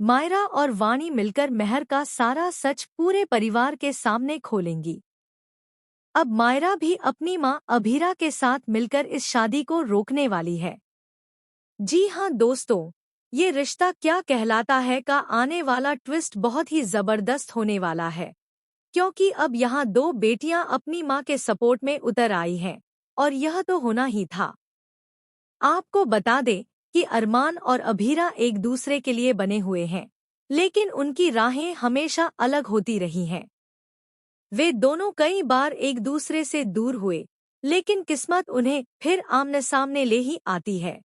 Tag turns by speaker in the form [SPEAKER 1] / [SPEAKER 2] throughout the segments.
[SPEAKER 1] मायरा और वाणी मिलकर मेहर का सारा सच पूरे परिवार के सामने खोलेंगी। अब मायरा भी अपनी मां अभीरा के साथ मिलकर इस शादी को रोकने वाली है। जी हां दोस्तों, ये रिश्ता क्या कहलाता है का आने वाला ट्विस्ट बहुत ही जबरदस्त होने वाला है, क्योंकि अब यहाँ दो बेटियां अपनी मां के सपोर्ट में उतर आई हैं, और यह तो होना ही था। आपको बता दें कि अरमान और अभीरा एक दूसरे के लिए बने हुए हैं, लेकिन उनकी राहें हमेशा अलग होती रही हैं। वे दोनों कई बार एक दूसरे से दूर हुए, लेकिन किस्मत उन्हें फिर आमने सामने ले ही आती है।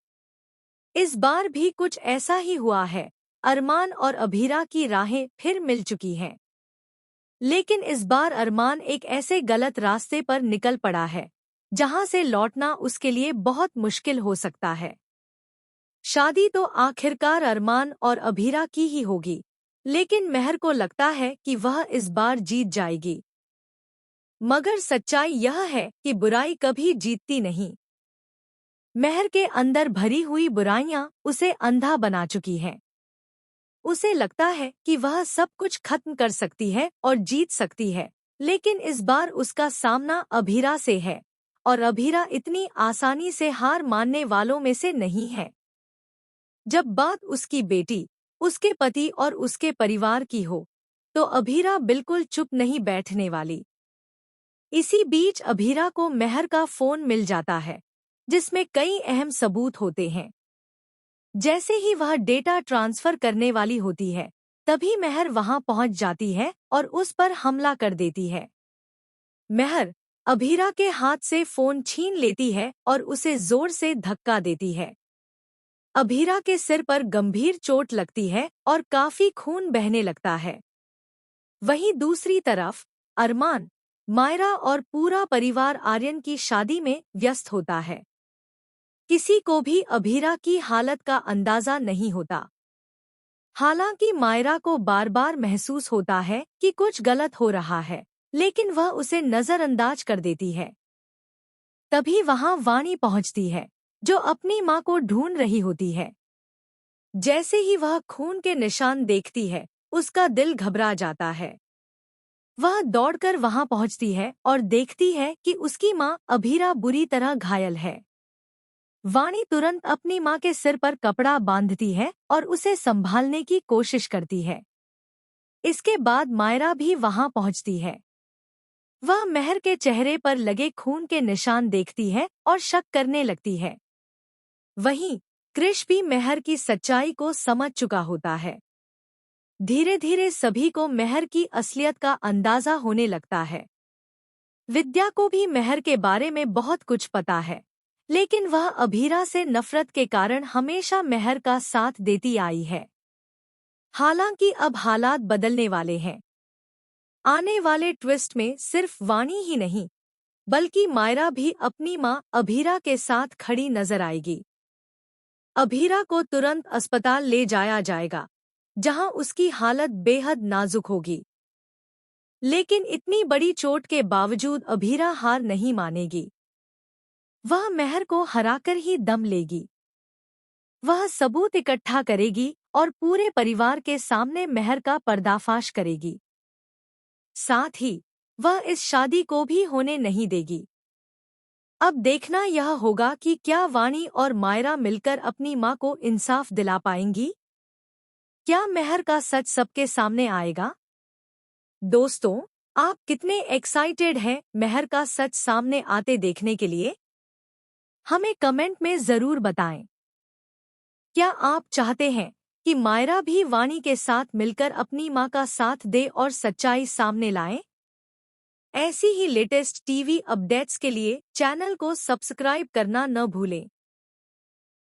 [SPEAKER 1] इस बार भी कुछ ऐसा ही हुआ है। अरमान और अभीरा की राहें फिर मिल चुकी हैं, लेकिन इस बार अरमान एक ऐसे गलत रास्ते पर निकल पड़ा है जहां से लौटना उसके लिए बहुत मुश्किल हो सकता है। शादी तो आखिरकार अरमान और अभीरा की ही होगी, लेकिन मेहर को लगता है कि वह इस बार जीत जाएगी। मगर सच्चाई यह है कि बुराई कभी जीतती नहीं। मेहर के अंदर भरी हुई बुराइयां उसे अंधा बना चुकी हैं। उसे लगता है कि वह सब कुछ खत्म कर सकती है और जीत सकती है, लेकिन इस बार उसका सामना अभीरा से है, और अभीरा इतनी आसानी से हार मानने वालों में से नहीं है। जब बात उसकी बेटी, उसके पति और उसके परिवार की हो, तो अभीरा बिल्कुल चुप नहीं बैठने वाली। इसी बीच अभीरा को मेहर का फोन मिल जाता है, जिसमें कई अहम सबूत होते हैं। जैसे ही वह डेटा ट्रांसफर करने वाली होती है, तभी मेहर वहां पहुंच जाती है और उस पर हमला कर देती है। मेहर अभीरा के हाथ से फोन छीन लेती है और उसे जोर से धक्का देती है। अभीरा के सिर पर गंभीर चोट लगती है और काफी खून बहने लगता है। वहीं दूसरी तरफ अरमान, मायरा और पूरा परिवार आर्यन की शादी में व्यस्त होता है। किसी को भी अभीरा की हालत का अंदाजा नहीं होता। हालांकि मायरा को बार बार महसूस होता है कि कुछ गलत हो रहा है, लेकिन वह उसे नजरअंदाज कर देती है। तभी वहां वाणी पहुंचती है, जो अपनी मां को ढूंढ रही होती है। जैसे ही वह खून के निशान देखती है, उसका दिल घबरा जाता है। वह दौड़कर वहां पहुंचती है और देखती है कि उसकी मां अभीरा बुरी तरह घायल है। वाणी तुरंत अपनी मां के सिर पर कपड़ा बांधती है और उसे संभालने की कोशिश करती है। इसके बाद मायरा भी वहां पहुंचती है। वह मेहर के चेहरे पर लगे खून के निशान देखती है और शक करने लगती है। वहीं कृष भी मेहर की सच्चाई को समझ चुका होता है। धीरे धीरे सभी को मेहर की असलियत का अंदाजा होने लगता है। विद्या को भी मेहर के बारे में बहुत कुछ पता है, लेकिन वह अभीरा से नफरत के कारण हमेशा मेहर का साथ देती आई है। हालांकि अब हालात बदलने वाले हैं। आने वाले ट्विस्ट में सिर्फ वाणी ही नहीं, बल्कि मायरा भी अपनी मां अभीरा के साथ खड़ी नजर आएगी। अभीरा को तुरंत अस्पताल ले जाया जाएगा, जहां उसकी हालत बेहद नाजुक होगी। लेकिन इतनी बड़ी चोट के बावजूद अभीरा हार नहीं मानेगी। वह मेहर को हराकर ही दम लेगी। वह सबूत इकट्ठा करेगी और पूरे परिवार के सामने मेहर का पर्दाफाश करेगी। साथ ही वह इस शादी को भी होने नहीं देगी। अब देखना यह होगा कि क्या वाणी और मायरा मिलकर अपनी मां को इंसाफ दिला पाएंगी। क्या मेहर का सच सबके सामने आएगा? दोस्तों, आप कितने एक्साइटेड हैं मेहर का सच सामने आते देखने के लिए? हमें कमेंट में जरूर बताएं। क्या आप चाहते हैं कि मायरा भी वाणी के साथ मिलकर अपनी मां का साथ दे और सच्चाई सामने लाए? ऐसी ही लेटेस्ट टीवी अपडेट्स के लिए चैनल को सब्सक्राइब करना न भूलें।